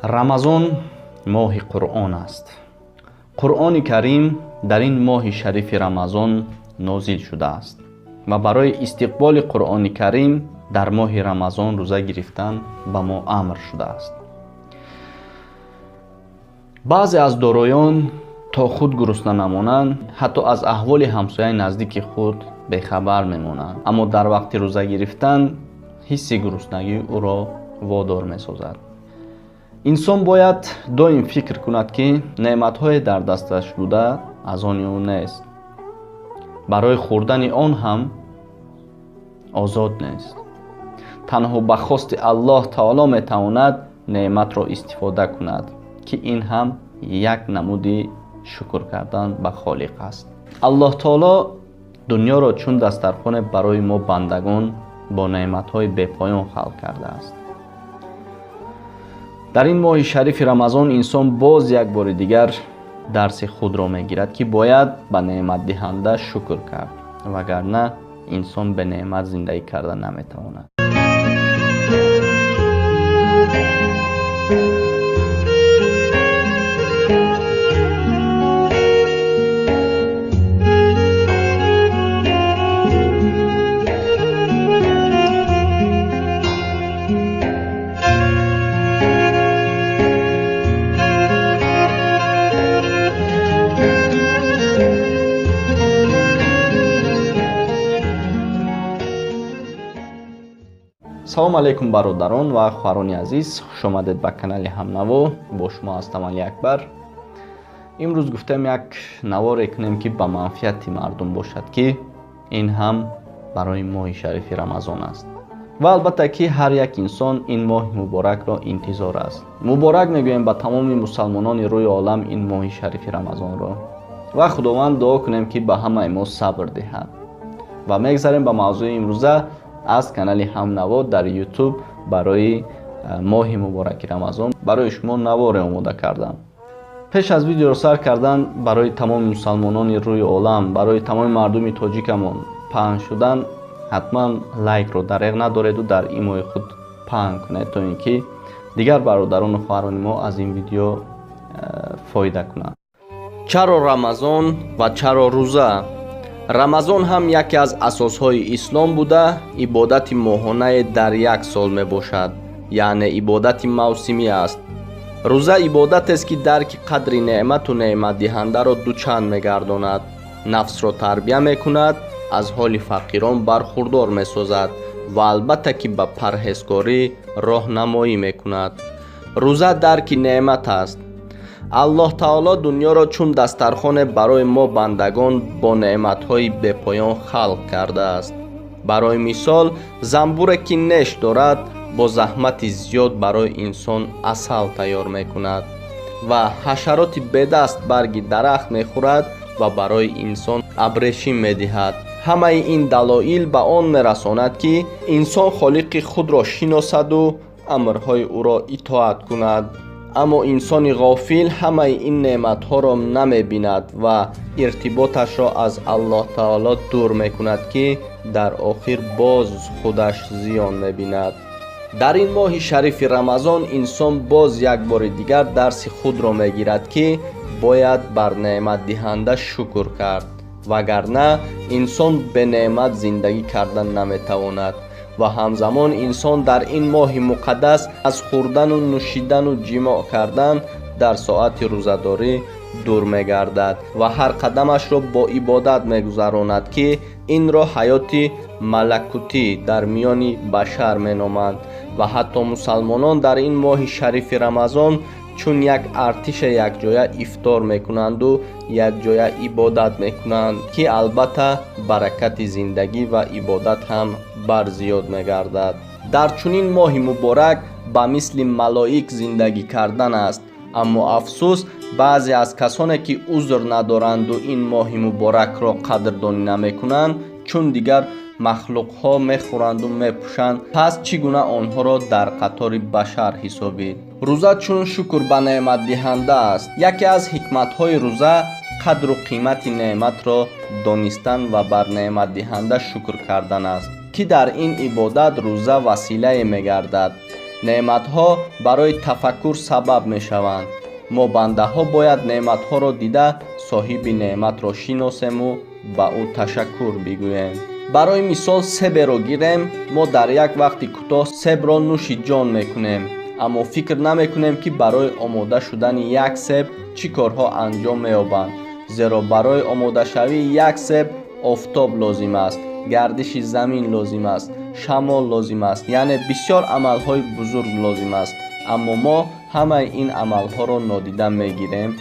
рамазон моҳи қуръон аст. қуръони карим дар ин моҳи шарифи рамазон нозил шудааст ва барои истиқболи қуръони карим дар моҳи рамазон рӯза гирифтан ба мо амр шудааст. баъзе аз дороён то худ гурусна намонанд, ҳатто аз аҳволи ҳамсояи наздики худ бехабар мемонанд, аммо дар вақти рӯза гирифтан ҳисси гуруснагӣ ӯро водор месозад. инсон бояд доим фикр кунад, ки неъматҳое дар дасташ буда аз они ӯ нест. барои хӯрдани он ҳам озод нест. танҳо ба хости аллоҳ таоло метавонад неъматро истифода кунад, ки ин ҳам як намуди шукр кардан ба холиқ аст. аллоҳ таоло дуньёро чун дастархоне барои мо бандагон бо неъматҳои бепоён халқ кардааст. дар ин моҳи шарифи рамазон инсон боз як бори дигар дарси худро мегирад, ки бояд ба неъматдиҳанда шукр кард, вагарна инсон бе неъмат зиндагӣ карда наметавонад. салому алейкум бародарон ва хоҳарони азиз, хушомадед ба канали Ҳамнаво. бо шумо ҳастам Али Акбар. имрӯз гуфтем як наворе кунем, ки ба манфиати мардум бошад, ки ин ҳам барои моҳи шарифи рамазон аст. ва албатта ки ҳар як инсон ин моҳи муборакро интизор аст. муборак мегӯем ба тамоми мусалмонони рӯи олам ин моҳи шарифи рамазонро ва худованд дуо кунем, ки ба ҳамаи мо сабр диҳад. ва мегзарем ба мавзӯи имрӯза аз канали Ҳамнаво дар YouTube барои моҳи мубораки рамазон барои шумо наворе омода кардам. пеш аз видеоро сар кардан барои тамоми мусалмонони рӯи олам, барои тамоми мардуми тоҷикамон паҳн шудан, ҳатман лайкро дареғ надореду дар имои худ паҳн кунед, то ин ки дигар бародарону хоҳарони мо аз ин видео фоида кунанд. чаро рамазон ва чаро рӯза? рамазон ҳам яке аз асосҳои ислом буда, ибодати моҳонае дар як сол мебошад, яъне ибодати мавсимӣ аст. рӯза ибодатест, ки дарки қадри неъмату неъматдиҳандаро дучанд мегардонад, нафсро тарбия мекунад, аз ҳоли фақирон бархурдор месозад ва албатта ки ба парҳезкорӣ роҳнамоӣ мекунад. рӯза дарки неъмат аст. аллоҳ таоло дуньёро чун дастархоне барои мо бандагон бо неъматҳои бепоён халқ кардааст. барои мисол, занбуре ки неш дорад, бо заҳмати зиёд барои инсон асал тайёр мекунад ва ҳашароти бедаст барги дарахт мехӯрад ва барои инсон абрешим медиҳад. ҳамаи ин далоил ба он мерасонад, ки инсон холиқи худро шиносаду амрҳои ӯро итоат кунад. аммо инсони ғофил ҳамаи ин неъматҳоро намебинад ва иртиботашро аз аллоҳ таоло дур мекунад, ки дар охир боз худаш зиён мебинад. дар ин моҳи шарифи рамазон инсон боз як бори дигар дарси худро мегирад, ки бояд бар неъматдиҳанда шукр кард, вагарна инсон бе неъмат зиндагӣ кардан наметавонад. ва ҳамзамон инсон дар ин моҳи муқаддас аз хӯрдану нӯшидану ҷимоъ кардан дар соати рӯзадорӣ дур мегардад ва ҳар қадамашро бо ибодат мегузаронад, ки инро ҳаёти малакутӣ дар миёни башар меноманд. ва ҳатто мусалмонон дар ин моҳи шарифи рамазон чун як артиша якҷоя ифтор мекунанду якҷоя ибодат мекунанд, ки албатта баракати зиндагӣ ва ибодат ҳам барзиёд мегардад. дар чунин моҳи муборак ба мисли малоик зиндагӣ кардан аст. аммо афсӯс, баъзе аз касоне ки узр надоранду ин моҳи муборакро қадрдонӣ намекунанд, чун дигар махлуқҳо мехӯранду мепӯшанд, пас чӣ гуна онҳоро дар қатори башар ҳисобид? рӯза чун шукр ба неъматдиҳанда аст. яке аз ҳикматҳои рӯза қадру қимати неъматро донистан ва бар неъматдиҳанда шукр кардан аст, ки дар ин ибодат рӯза василае мегардад. неъматҳо барои тафаккур сабаб мешаванд. мо бандаҳо бояд неъматҳоро дида соҳиби неъматро шиносему ба ӯ ташаккур бигӯем. барои мисол себеро гирем, мо дар як вақти кӯтоҳ себро нӯши ҷон мекунем, аммо фикр намекунем ки барои омода шудани як себ чӣ корҳо анҷом меёбанд. зеро барои омодашавии як себ офтоб лозим аст, гардиши замин лозим аст, шамол лозим аст, яъне бисёр амалҳои бузург лозим аст. аммо мо ҳамаи ин амалҳоро нодида мегирем.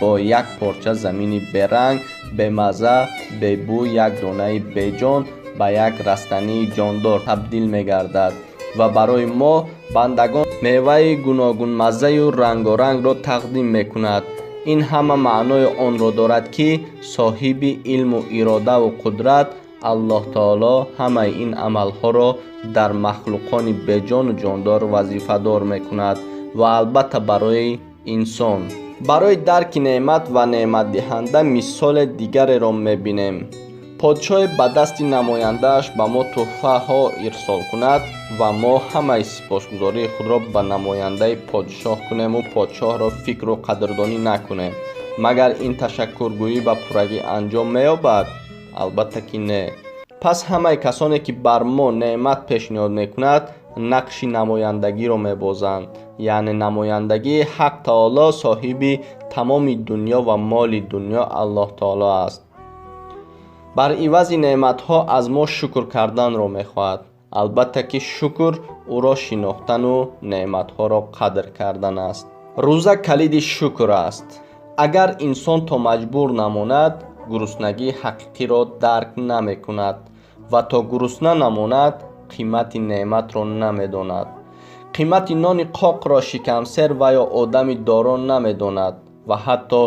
бо як порча замини беранг, бемазза, бебӯй як донаи беҷон ба як растании ҷондор табдил мегардад ва барои мо бандагон меваи гуногунмаззаю рангоранкро тақдим мекунад. ин ҳама маънои онро дорад ки соҳиби илму иродаву қудрат аллоҳ таоло ҳамаи ин амалҳоро дар махлуқони беҷону ҷондор вазифадор мекунад ва албатта барои инсон. барои дарки неъмат ва неъматдиҳанда мисоли дигареро мебинем. подшоҳе ба дасти намояндааш ба мо тӯҳфаҳо ирсол кунад ва мо ҳамаи сипосгузории худро ба намояндаи подшоҳ кунему подшоҳро фикру қадрдонӣ накунем. магар ин ташаккургӯӣ ба пуррагӣ анҷом меёбад? албатта ки не. пас ҳамаи касоне ки бар мо неъмат пешниҳод мекунад нақши намояндагиро мебозанд, яъне намояндагии ҳақ таоло соҳиби тамоми дунё ва моли дунё аллоҳ таоло аст. бар ивази неъматҳо аз мо шукр карданро мехоҳад. албатта ки шукр ӯро шинохтану неъматҳоро қадр кардан аст. рӯза калиди шукр аст. агар инсон то маҷбур намонад, гуруснагии ҳақиқиро дарк намекунад ва то гурусна намонад, қимати неъматро намедонад. қимати нони қоқро шикамсер ва ё одами доро намедонад ва ҳатто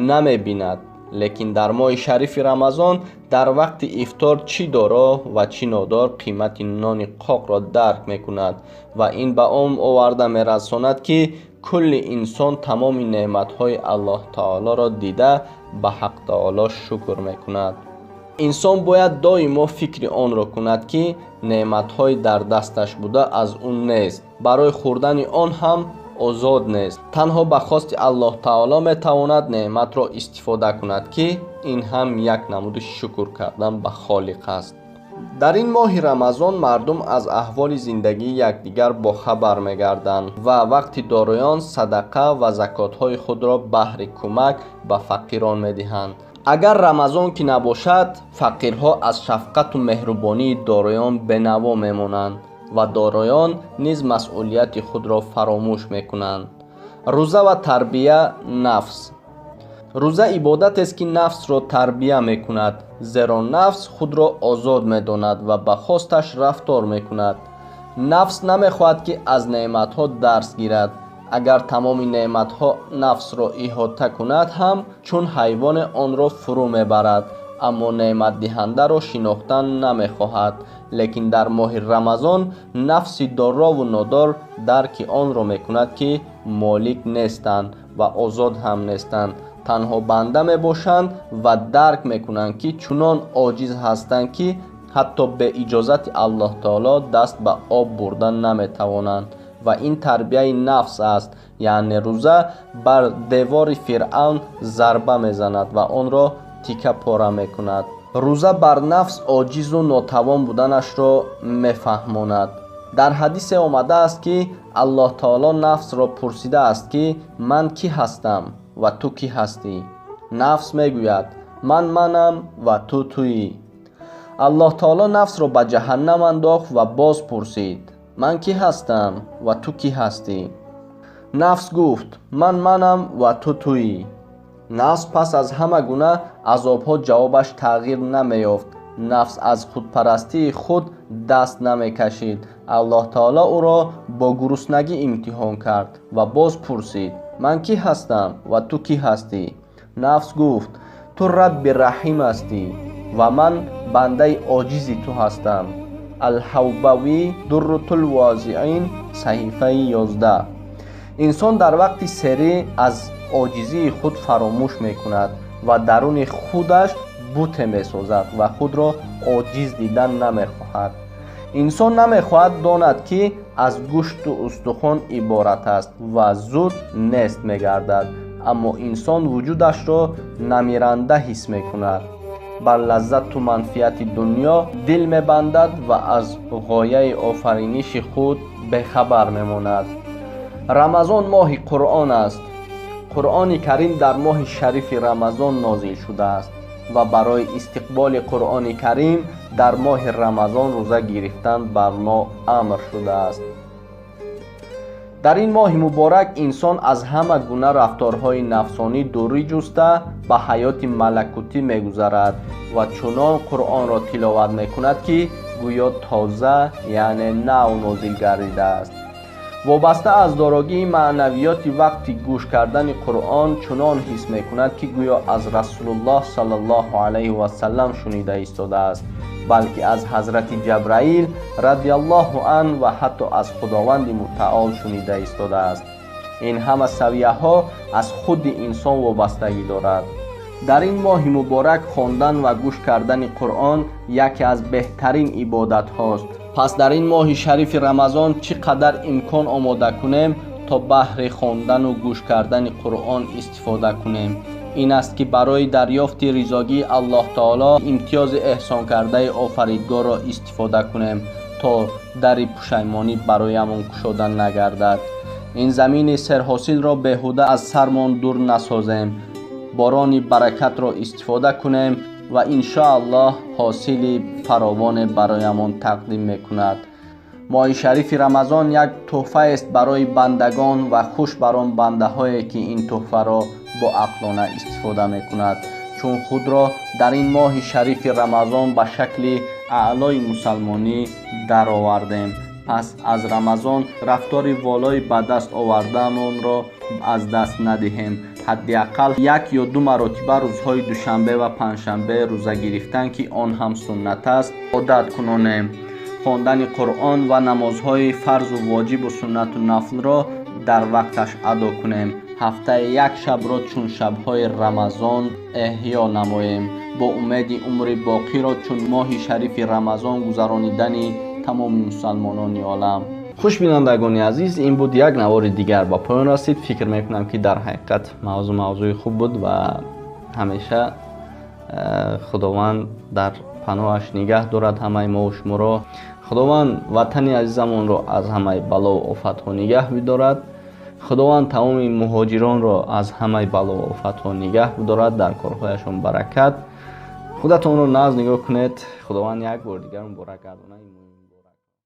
намебинад. лекин дар моҳи шарифи рамазон дар вақти ифтор чӣ доро ва чӣ нодор қимати нони қоқро дарк мекунад ва ин ба он оварда мерасонад ки кулли инсон тамоми неъматҳои аллоҳ таолоро дида ба ҳақ таоло шукр мекунад. инсон бояд доимо фикри онро кунад ки неъматҳои дар дасташ буда аз ӯ нест, барои хӯрдани он ҳам озод нест. танҳо ба хости аллоҳ таоло метавонад неъматро истифода кунад ки ин ҳам як намуди шукр кардан ба холиқ аст. дар ин моҳи рамазон мардум аз аҳволи зиндагии якдигар бохабар мегарданд ва вақти дороён садақа ва закотҳои худро баҳри кӯмак ба фақирон медиҳанд. агар рамазон ки набошад, фақирҳо аз шафқату меҳрубонии дороён бенаво мемонанд ва дороён низ масъулияти худро фаромӯш мекунанд. рӯза ва тарбия нафс. рӯза ибодатест ки нафсро тарбия мекунад, зеро нафс худро озод медонад ва ба хосташ рафтор мекунад. нафс намехоҳад ки аз неъматҳо дарс гирад. агар тамоми неъматҳо нафсро иҳота кунад ҳам чун ҳайвоне онро фурӯ мебарад, аммо неъматдиҳандаро шинохтан намехоҳад. лекин дар моҳи рамазон нафси дорову нодор дарки онро мекунад ки молик нестанд ва озод ҳам нестанд, танҳо банда мебошанд ва дарк мекунанд ки чунон оҷиз ҳастанд ки ҳатто бе иҷозати аллоҳ таоло даст ба об бурдан наметавонанд. ва ин тарбияи нафс аст, яъне рӯза бар девори фиръавн зарба мезанад ва онро тика пора мекунад. рӯза бар нафс оҷизу нотавон буданашро мефаҳмонад. дар ҳадисе омадааст ки аллоҳ таоло нафсро пурсидааст ки ман кӣ ҳастам ва ту кӣ ҳастӣ? нафс мегӯяд ман манам ва ту туӣ. аллоҳ таоло нафсро ба ҷаҳаннам андохт ва боз пурсид ман кӣ ҳастам ва ту кӣ ҳастӣ? нафс гуфт ман манам ва ту туӣ. нафс пас аз ҳама гуна азобҳо ҷавобаш тағйир намеёфт. нафс аз худпарастии худ даст намекашид. аллоҳ таоло ӯро бо гуруснагӣ имтиҳон кард ва боз пурсид ман кӣ ҳастам ва ту кӣ ҳастӣ? нафс гуфт ту рабби раҳим ҳастӣ ва ман бандаи оҷизи ту ҳастам. алҳавбавӣ дуррутулвозиин саҳифаи 11. инсон дар вақти серӣ аз оҷизии худ фаромӯш мекунад ва даруни худаш буте месозад ва худро оҷиз дидан намехоҳад. инсон намехоҳад донад ки از گوشت و استخوان عبارت است و زود نیست می‌گردد، اما انسان وجودش را نمیرنده حس می‌کند. بر لذت و منفعت دنیا دل می‌بندد و از غایه آفرینش خود بخبر می‌ماند. رمضان ماه قرآن است. قرآن کریم در ماه شریف رمضان نازل شده است و برای استقبال قرآن کریم در ماه رمضان روزه گرفتن بر ما امر شده است. در این ماه مبارک انسان از همه گونه رفتارهای نفسانی دوری جسته به حیات ملکوتی می‌گذرد و چنان قرآن را تلاوت می‌کند که گویا تازه یعنی نو نازل گردیده است. وابسته از دارایی معنویات وقتی گوش کردن قرآن چنان حس می‌کند که گویا از رسول الله صلی الله علیه و سلم شنیده ایستاده است، بلکه از حضرت جبرائیل رضی الله عنه و حتی از خداوند متعال شنیده ایستاده است. این همه سویه ها از خود انسان وابستگی دارد. در این ماه مبارک خواندن و گوش کردن قرآن یکی از بهترین عبادت هاست. پس در این ماه شریف رمضان چقدر امکان آماده کنیم تا بهر خواندن و گوش کردن قرآن استفاده کنیم. این است که برای دریافت رضایت الله تعالی امتیاز احسان کرده آفریدگار را استفاده کنیم تا در پشیمانی برایمان گشوده نگردد. این زمین سرحاصل را بهوده از سرمان دور نسازیم. باران برکت را استفاده کنیم و ان شاء الله حاصل فراوان برایمان تقدیم میکند. ماه شریف رمضان یک تحفه است برای بندگان و خوش بر آن بنده هایی که این تحفه را با عقلانه استفاده میکند، چون خود را در این ماه شریف رمضان به شکل اعلای مسلمانی در آوردیم. پس از رمضان رفتار والای به دست آوردهمان را از دست ندهیم. حداقل 1 یا 2 مرتبه روزهای دوشنبه و پنجشنبه روزه گرفتن که آن هم سنت است عادت کنانیم. خواندن قرآن و نمازهای فرض و واجب و سنت و نفل را در وقتش ادا کنیم. هفته 1 شب را چون شبهای رمضان احیا نماییم، با امید عمر باقی را چون ماه شریف رمضان گذرانیدن تمام مسلمانان عالم. خوش بینندگان عزیز، این بود یک نوار دیگر با پایان رسید. فکر میکنم که در حقیقت موضوع خوب بود و همیشه خداوند در پناهش نگه دارد همه ما و شما را. خداوند وطن عزیزمون را از همه بلا و آفت ها نگه بدارد. خداوند تمام مهاجران را از همه بلا و آفت ها نگه بدارد، در کارهایشان برکت. خودتون رو ناز نگاه کنید. خداوند یک بار دیگر مبارک گرداند.